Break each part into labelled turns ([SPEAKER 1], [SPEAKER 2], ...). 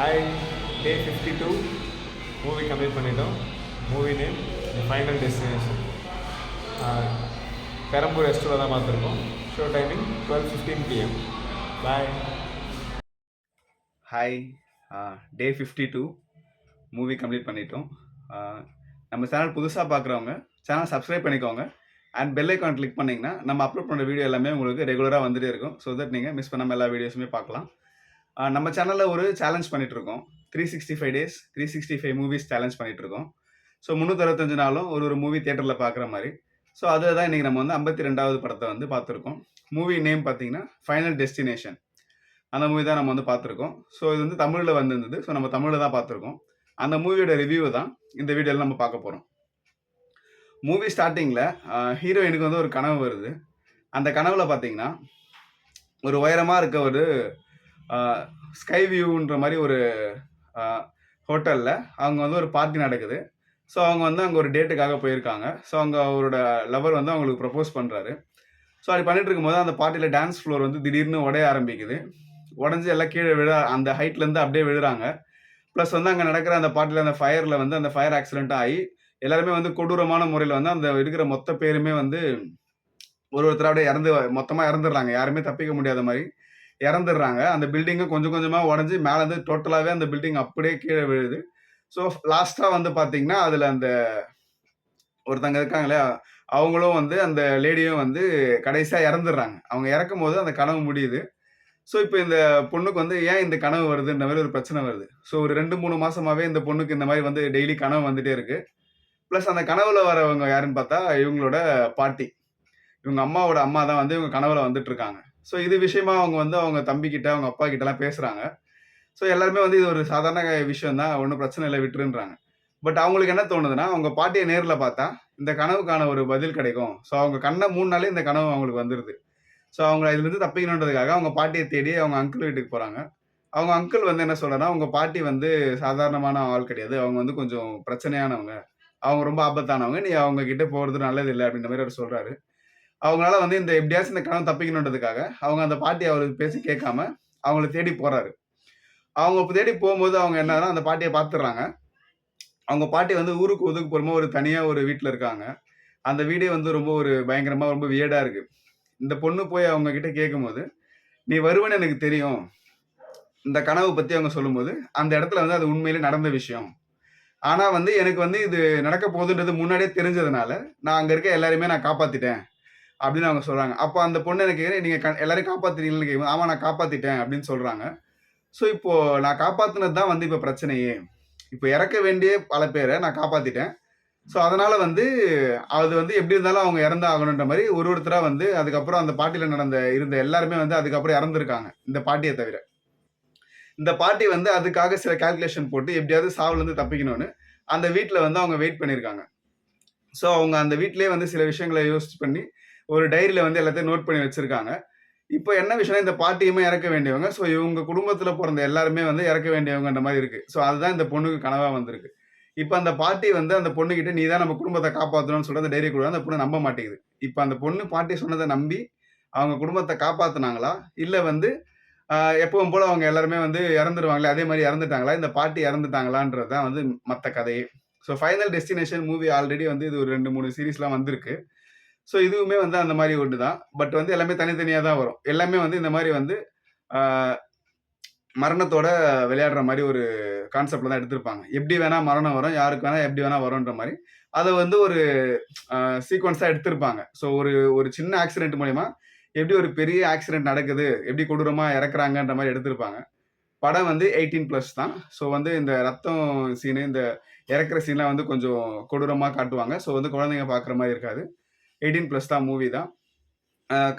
[SPEAKER 1] Hi, day 52 movie complete பண்ணிட்டோம். Movie name the final destination. Perambur ரெஸ்டோரில் தான் பார்த்துருக்கோம். Show timing 12:15 PM. Bye.
[SPEAKER 2] Hi, day 52 movie complete பண்ணிட்டோம். நம்ம சேனல் புதுசாக பார்க்குறவங்க சேனல் சப்ஸ்கிரைப் பண்ணிக்கோங்க அண்ட் பெல் ஐக்கான் கிளிக் பண்ணிங்கன்னா நம்ம அப்லோட் பண்ணுற வீடியோ எல்லாமே உங்களுக்கு ரெகுலராக வந்துகிட்டே இருக்கும். ஸோ தட் நீங்கள் மிஸ் பண்ணாமல் எல்லா வீடியோஸுமே பார்க்கலாம். நம்ம சேனலில் ஒரு சேலஞ்ச் பண்ணிகிட்ருக்கோம். 365 days 365 மூவிஸ் சேலஞ்ச் பண்ணிகிட்ருக்கோம். ஸோ 365 நாளும் ஒரு மூவி தியேட்டரில் பார்க்குற மாதிரி. ஸோ அதில் தான் இன்றைக்கி நம்ம வந்து 52வது படத்தை வந்து பார்த்துருக்கோம். மூவி நேம் பார்த்தீங்கன்னா ஃபைனல் டெஸ்டினேஷன். அந்த மூவி தான் நம்ம வந்து பார்த்துருக்கோம். ஸோ இது வந்து தமிழில் வந்திருந்தது. ஸோ நம்ம தமிழில் தான் பார்த்துருக்கோம். அந்த மூவியோட ரிவ்யூ தான் இந்த வீடியோவில் நம்ம பார்க்க போகிறோம். மூவி ஸ்டார்டிங்கில் ஹீரோயினுக்கு வந்து ஒரு கனவு வருது. அந்த கனவில் பார்த்தீங்கன்னா ஒரு உயரமாக இருக்க ஒரு ஸ்கை வியூன்ற மாதிரி ஒரு ஹோட்டலில் அவங்க வந்து ஒரு பார்ட்டி நடக்குது. ஸோ அவங்க வந்து அங்கே ஒரு டேட்டுக்காக போயிருக்காங்க. ஸோ அங்கே அவரோட லவர் வந்து அவங்களுக்கு ப்ரப்போஸ் பண்ணுறாரு. ஸோ அப்படி பண்ணிட்டு இருக்கும்போது அந்த பார்ட்டியில் டான்ஸ் ஃப்ளோர் வந்து திடீர்னு உடைய ஆரம்பிக்குது. உடஞ்சி எல்லாம் கீழே விழ அந்த ஹைட்லேருந்து அப்படியே விழுறாங்க. ப்ளஸ் வந்து அங்கே நடக்கிற அந்த பார்ட்டியில் அந்த ஃபயரில் வந்து அந்த ஃபயர் ஆக்சிடென்ட் ஆகி எல்லாருமே வந்து கொடூரமான முறையில் வந்து அந்த இருக்கிற மொத்த பேருமே வந்து ஒருத்தர் அப்படியே மொத்தமாக இறந்துடுறாங்க. யாருமே தப்பிக்க முடியாத மாதிரி இறந்துடுறாங்க. அந்த பில்டிங்கும் கொஞ்சம் கொஞ்சமாக உடஞ்சி மேலே வந்து டோட்டலாகவே அந்த பில்டிங் அப்படியே கீழே விழுது. ஸோ லாஸ்ட்டாக வந்து பார்த்தீங்கன்னா அதில் அந்த ஒருத்தங்க இருக்காங்க இல்லையா, அவங்களும் வந்து அந்த லேடியும் வந்து கடைசியாக இறந்துடுறாங்க. அவங்க இறக்கும் போது அந்த கனவு முடியுது. ஸோ இப்போ இந்த பொண்ணுக்கு வந்து ஏன் இந்த கனவு வருதுன்ற மாதிரி ஒரு பிரச்சனை வருது. ஸோ ஒரு 2-3 மாசமாவே இந்த பொண்ணுக்கு இந்த மாதிரி வந்து டெய்லி கனவு வந்துட்டே இருக்கு. ப்ளஸ் அந்த கனவுல வரவங்க யாருன்னு பார்த்தா இவங்களோட பாட்டி, இவங்க அம்மாவோட அம்மா தான் வந்து இவங்க கனவுல வந்துட்டு இருக்காங்க. ஸோ இது விஷயமா அவங்க வந்து அவங்க தம்பிக்கிட்ட அவங்க அப்பா கிட்டலாம் பேசுறாங்க. ஸோ எல்லாருமே வந்து இது ஒரு சாதாரண விஷயம் தான், ஒன்றும் பிரச்சனை இல்லை விட்டுருன்றாங்க. பட் அவங்களுக்கு என்ன தோணுதுன்னா, அவங்க பாட்டியை நேரில் பார்த்தா இந்த கனவுக்கான ஒரு பதில் கிடைக்கும். ஸோ அவங்க கண்ணை மூணுனாலே இந்த கனவு அவங்களுக்கு வந்துடுது. ஸோ அவங்க இதுலேருந்து தப்பிக்கணுன்றதுக்காக அவங்க பாட்டியை தேடி அவங்க அங்கிள் வீட்டுக்கு போகிறாங்க. அவங்க அங்கிள் வந்து என்ன சொல்கிறாங்கன்னா, அவங்க பாட்டி வந்து சாதாரணமான ஆள் கிடையாது, அவங்க வந்து கொஞ்சம் பிரச்சனையானவங்க, அவங்க ரொம்ப ஆபத்தானவங்க, நீ அவங்க கிட்ட போகிறது நல்லது இல்லை அப்படின்ற மாதிரி அவர் சொல்கிறாரு. அவங்களால வந்து இந்த எப்படியாச்சும் இந்த கனவு தப்பிக்கணுன்றதுக்காக அவங்க அந்த பாட்டி அவருக்கு பேசி கேட்காம அவங்கள தேடி போறாரு. அவங்க தேடி போகும்போது அவங்க என்னன்னா அந்த பாட்டியை பார்த்துடுறாங்க. அவங்க பாட்டி வந்து ஊருக்கு ஒதுக்குப்புறமா ஒரு தனியா ஒரு வீட்டில் இருக்காங்க. அந்த வீடே வந்து ரொம்ப ஒரு பயங்கரமா ரொம்ப வியர்டா இருக்கு. இந்த பொண்ணு போய் அவங்க கிட்ட கேட்கும்போது, நீ வருவன்னு எனக்கு தெரியும், இந்த கனவு பத்தி அவங்க சொல்லும்போது அந்த இடத்துல வந்து அது உண்மையிலே நடந்த விஷயம். ஆனா வந்து எனக்கு வந்து இது நடக்க போகுதுன்றது முன்னாடியே தெரிஞ்சதுனால நான் அங்க இருக்க எல்லாருமே நான் காப்பாத்திட்டேன் அப்படின்னு அவங்க சொல்றாங்க. அப்போ அந்த பொண்ணு எனக்கு நீங்க எல்லாரையும் காப்பாத்துறீங்கன்னு கேட்கும்போது, ஆமா நான் காப்பாத்திட்டேன் அப்படின்னு சொல்றாங்க. ஸோ இப்போ நான் காப்பாத்துனது தான் வந்து இப்போ பிரச்சனையே. இப்போ இறக்க வேண்டிய பல பேரை நான் காப்பாத்திட்டேன். ஸோ அதனால வந்து அது வந்து எப்படி இருந்தாலும் அவங்க இறந்து ஆகணுன்ற மாதிரி ஒருத்தரா வந்து அதுக்கப்புறம் அந்த பாட்டியில் இருந்த எல்லாருமே வந்து அதுக்கப்புறம் இறந்துருக்காங்க, இந்த பாட்டியை தவிர. இந்த பாட்டி வந்து அதுக்காக சில கால்குலேஷன் போட்டு எப்படியாவது சாவுலேருந்து தப்பிக்கணும்னு அந்த வீட்டில் வந்து அவங்க வெயிட் பண்ணியிருக்காங்க. ஸோ அவங்க அந்த வீட்டிலேயே வந்து சில விஷயங்களை யோசிச்சு பண்ணி ஒரு டைரியில் வந்து எல்லாத்தையும் நோட் பண்ணி வச்சிருக்காங்க. இப்போ என்ன விஷயம், இந்த பாட்டியுமே இறக்க வேண்டியவங்க. ஸோ இவங்க குடும்பத்தில் பிறந்த எல்லாருமே வந்து இறக்க வேண்டியவங்கன்ற மாதிரி இருக்கு. ஸோ அதுதான் இந்த பொண்ணுக்கு கனவாக வந்திருக்கு. இப்போ அந்த பாட்டி வந்து அந்த பொண்ணுகிட்ட நீ தான் நம்ம குடும்பத்தை காப்பாற்றணும்னு சொல்லிட்டு அந்த டைரி கூட அந்த பொண்ணு நம்ப மாட்டேங்குது. இப்போ அந்த பொண்ணு பாட்டி சொன்னதை நம்பி அவங்க குடும்பத்தை காப்பாற்றினாங்களா, இல்லை வந்து எப்பவும் போல அவங்க எல்லாருமே வந்து இறந்துருவாங்களே அதே மாதிரி இறந்துட்டாங்களா, இந்த பாட்டி இறந்துட்டாங்களான்றது தான் வந்து மற்ற கதையே. So final destination movie already வந்து இது ஒரு 2-3 சீரீஸ்லாம் வந்திருக்கு. ஸோ இதுவுமே வந்து அந்த மாதிரி ஒன்று தான். பட் வந்து எல்லாமே தனித்தனியாக தான் வரும். எல்லாமே வந்து இந்த மாதிரி வந்து மரணத்தோட விளையாடுற மாதிரி ஒரு கான்செப்ட்ல தான் எடுத்திருப்பாங்க. எப்படி வேணா மரணம் வரும், யாருக்கு வேணா எப்படி வேணா வரும்ன்ற மாதிரி அதை வந்து ஒரு சீக்வன்ஸாக எடுத்திருப்பாங்க. ஸோ ஒரு சின்ன ஆக்சிடென்ட் மூலயமா எப்படி ஒரு பெரிய ஆக்சிடென்ட் நடக்குது, எப்படி கொடூரமாக இறக்குறாங்கன்ற மாதிரி எடுத்திருப்பாங்க. படம் வந்து 18+ தான். ஸோ வந்து இந்த ரத்தம் சீனு, இந்த இறக்குற சீன்லாம் வந்து கொஞ்சம் கொடூரமாக காட்டுவாங்க. ஸோ வந்து குழந்தைங்க பார்க்குற மாதிரி இருக்காது. 18+ தான் மூவி தான்.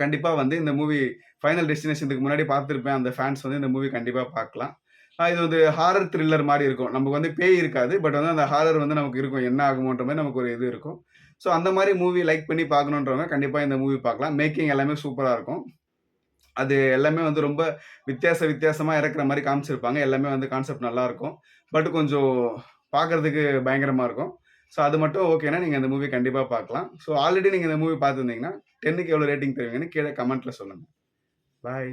[SPEAKER 2] கண்டிப்பாக வந்து இந்த மூவி ஃபைனல் டெஸ்டினேஷனுக்கு முன்னாடி பார்த்துருப்பேன் அந்த ஃபேன்ஸ் வந்து இந்த மூவி கண்டிப்பாக பார்க்கலாம். இது வந்து ஹாரர் த்ரில்லர் மாதிரி இருக்கும். நமக்கு வந்து பேய் இருக்காது, பட் வந்து அந்த ஹாரர் வந்து நமக்கு இருக்கும், என்ன ஆகுமோன்ற மாதிரி நமக்கு ஒரு இது இருக்கும். ஸோ அந்த மாதிரி மூவி லைக் பண்ணி பார்க்கணுன்றவங்க கண்டிப்பாக இந்த மூவி பார்க்கலாம். மேக்கிங் எல்லாமே சூப்பராக இருக்கும். அது எல்லாமே வந்து ரொம்ப வித்தியாசமாக இறக்குற மாதிரி காமிச்சிருப்பாங்க. எல்லாமே வந்து கான்செப்ட் நல்லாயிருக்கும். பட் கொஞ்சம் பார்க்குறதுக்கு பயங்கரமாக இருக்கும். ஸோ அது மட்டும் ஓகேனா நீங்கள் இந்த மூவி கண்டிப்பாக பார்க்கலாம். ஸோ ஆல்ரெடி நீங்கள் இந்த மூவி பார்த்துருந்தீங்கன்னா 10க்கு எவ்வளோ ரேட்டிங் தருவீங்கன்னு கீழே கமெண்ட்டில் சொல்லுங்கள். பாய்.